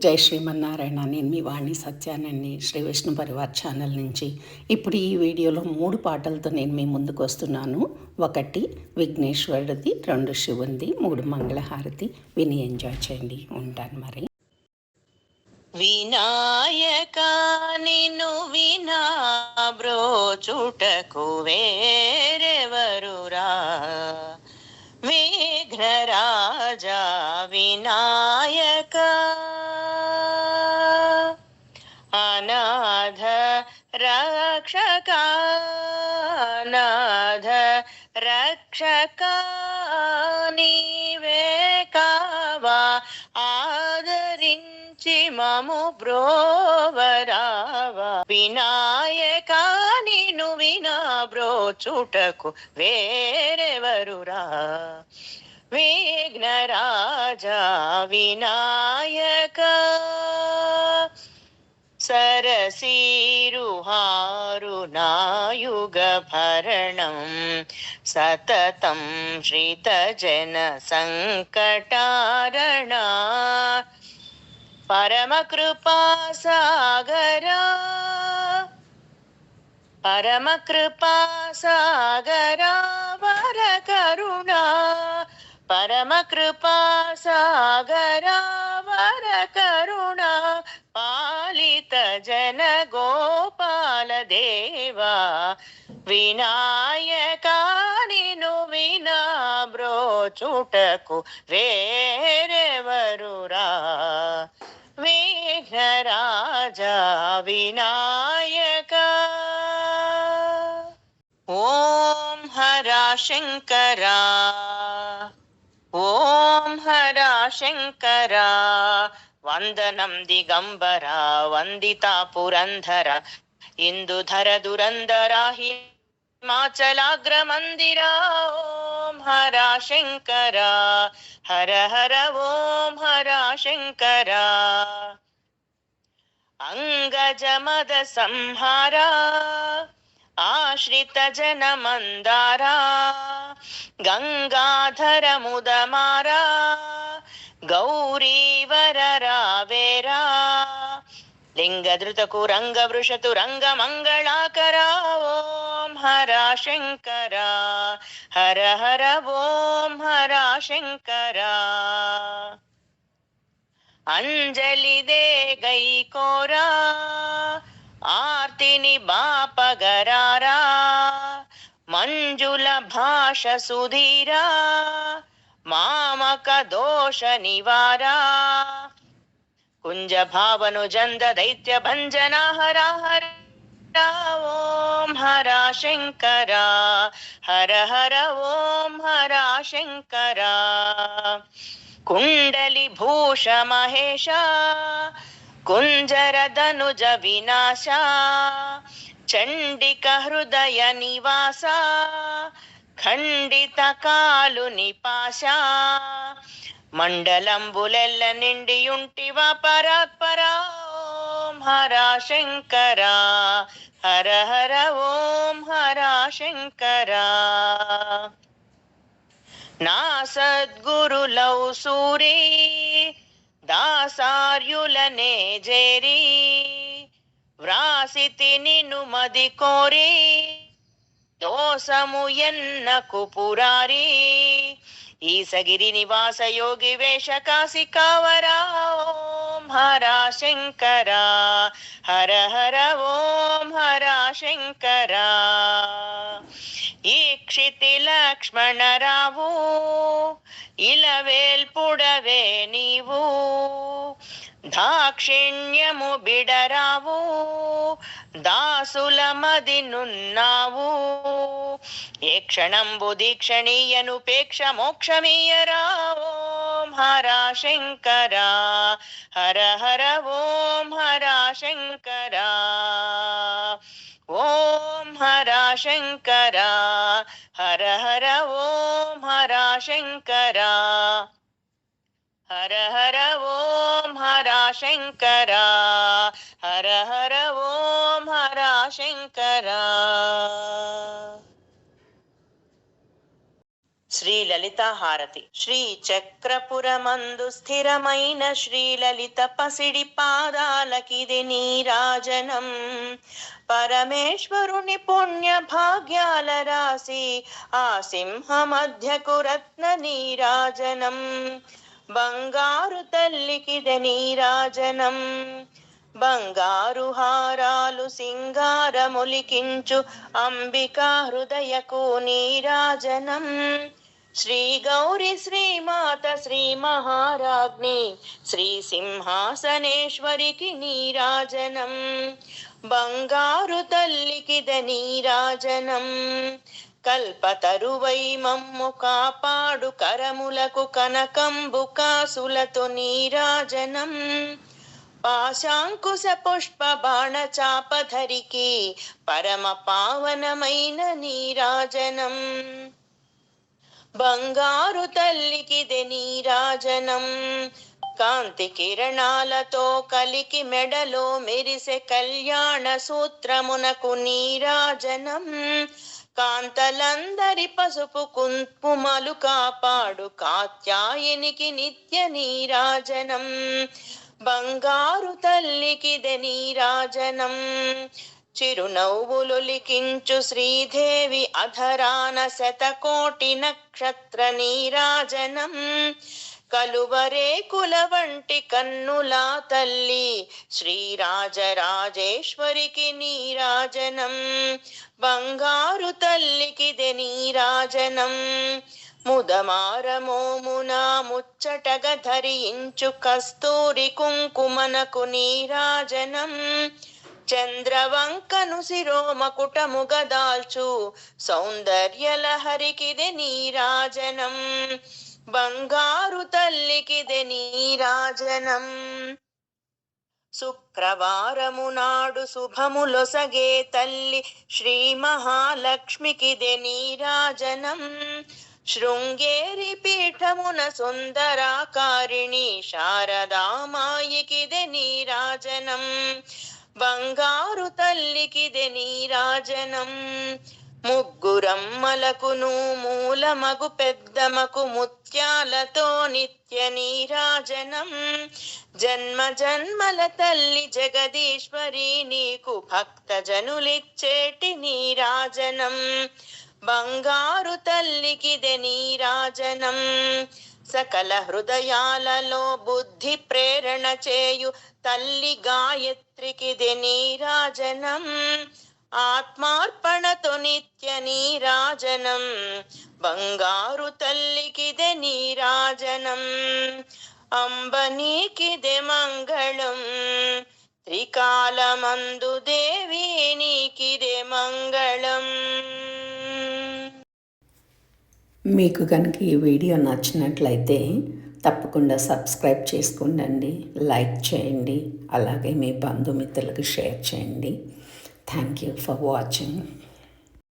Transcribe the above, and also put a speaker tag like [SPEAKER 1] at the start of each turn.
[SPEAKER 1] జై శ్రీమన్నారాయణ. నేను మీ వాణి సత్యానండి, శ్రీ విష్ణు పరివార్ ఛానల్ నుంచి. ఇప్పుడు ఈ వీడియోలో 3 పాటలతో నేను మీ ముందుకు వస్తున్నాను. 1 విఘ్నేశ్వరుడిది, 2 శివుంది, 3 మంగళహారతి. విని ఎంజాయ్ చేయండి. ఉంటాను మరి.
[SPEAKER 2] వినాయక నిన్ను వినా బ్రోచుటకు వేరెవరురా, విఘ్నరాజా వినాయక. అనాథ రక్షక నాథ రక్షక నీవే కావా, ఆదరించి మము బ్రోవరావా. వినాయక నిన్ను వినా బ్రోచుటకు వేరెవరురా, విఘ్నరాజా వినాయక. సరసీరుహారు నాయుగ భరణం సతతం శ్రితజన సంకటారణ. పరమకృపా సాగరా పరమకృపా సాగరా వర కరుణా. పరమకృపా సాగరా వర కరుణా. పాలిత జన గోపాల దేవా వినాయక నిన్ను వినా బ్రోచుటకు వేరెవరురా, విఘ్నరాజా వినాయక. ఓం హర శంకరా, ఓం హర శంకరా. వందనం దిగంబర వందిత పురంధర, ఇందుధర దురంధర హిమాచలాగ్రమందిర. ఓం హర శంకర, హర హర ఓం హర శంకర. అంగజమద సంహార ఆశ్రిత జన మందారా, గంగాధర ముదమారా గౌరీవర రావేరా. లింగధృతకు రంగ వృషతు రంగ మంగళాకరా. ఓం హర శంకర, హర హర ఓం హర శంకర. అంజలి దే గైకోరా ఆర్తిని బాపగరారా. మంజుల భాష సుధీరా మామక దోష నివారా. కుంజ భావను జంద దైత్య భంజన హర హర. ఓం హర శంకర, హర హర ఓం హర శంకర. కుండలి భూష మహేశ కుంజర ధనుజ వినాశ. చండిక హృదయ నివాస ఖండిత కాలు నిపాశ. మండలంబులెల్ల నిండియుంటివా పరాత్పరా. ఓం హర శంకర, హర హర ఓం హర శంకర. నా సద్గురులౌ సూరి దాసార్యులనే జేరి. వ్రాసితి నిన్ను మది కోరి దోసము ఎన్నకు పురారి. ఈసగిరి నివాస యోగి వేష కాశి కావరా. ఓం హర శంకర, హర హర ఓం హర శంకర. ఈక్షితి లక్ష్మణ రావు ఇలవేల్పుడవే నీవు. దాక్షిణ్యము బిడరావు దాసుల మది నున్నావు. ఏ క్షణంబు దీక్షణీయనుపేక్ష మోక్షమీయరా. ఓం హర శంకర, హర హర ఓం హర శంకర. ఓం హర శంకర, హర హర ఓం హర శంకర. హర హర ఓం హర శంకర, హర హర ఓం హర శంకర. శ్రీ లలితాహారతి. శ్రీ చక్రపురమందు స్థిరమైన శ్రీలలిత పసిడి పాదాలకిది నీరాజనం. పరమేశ్వరుని పుణ్య భాగ్యాల రాసి ఆ సింహ మధ్యకు రత్న నీరాజనం. బంగారు తల్లికిది నీరాజనం. బంగారు హారాలు సింగారములికించు అంబికా హృదయకు నీరాజనం. శ్రీ గౌరి శ్రీమాత శ్రీ మహారాజ్ఞి శ్రీ సింహాసనేశ్వరికి నీరాజనం. బంగారు తల్లికిది నీరాజనం. కల్పతరువై మమ్ము కాపాడు కరములకు కనకంబు కాసులతో నీరాజనం. పాశాంకుశ పుష్ప బాణ చాపధరికి పరమ పావనమైన నీరాజనం. బంగారు తల్లికిది నీరాజనం. కాంతి కిరణాలతో కలికి మెడలో మెరిసే కళ్యాణ సూత్రమునకు నీరాజనం. కాంతలందరి పసుపు కుంకుమలు కాపాడు కాత్యాయనికి నిత్య నీరాజనం. బంగారు తల్లికిది నీరాజనం. చిరునవ్వులొలికించు శ్రీదేవి అధరాన శతకోటి నక్షత్ర నీరాజనం. కలువరేకుల వంటి కన్నులా తల్లి శ్రీరాజరాజేశ్వరికి నీరాజనం. బంగారు తల్లికిది నీరాజనం. ముదమారమోమున ముచ్చటగా ధరించు కస్తూరి కుంకుమనకు నీరాజనం. చంద్రవంకను శిరోమకుటముగ దాల్చు సౌందర్యలహరికిది నీరాజనం. బంగారు తల్లికిది నీరాజనం. శుక్రవారము నాడు శుభములొసగే తల్లి శ్రీ మహాలక్ష్మికిది నీరాజనం. శృంగేరి పీఠమున సుందరాకారిణి శారదామాయికిది నీరాజనం. బంగారు తల్లికిది నీరాజనం. ముగ్గురమ్మలకును మూలమగు పెద్దమకు ముత్యాలతో నిత్య నీరాజనం. జన్మ జన్మల తల్లి జగదీశ్వరి నీకు భక్త జనులిచ్చేటి నీరాజనం. బంగారు తల్లికిది నీరాజనం. సకల హృదయాలలో బుద్ధి ప్రేరణ చేయు తల్లి గాయత్రికిది నీరాజనం. ఆత్మార్పణతో నిత్య నీరాజనం. బంగారు తల్లికిది నీరాజనం. అంబ నీకిది మంగళం. త్రికాలమందు దేవి నీకిది మంగళం.
[SPEAKER 1] మీకు కనుక ఈ వీడియో నచ్చినట్లయితే తప్పకుండా సబ్స్క్రైబ్ చేసుకోండి, లైక్ చేయండి, అలాగే మీ బంధుమిత్రులకు షేర్ చేయండి. Thank you for watching.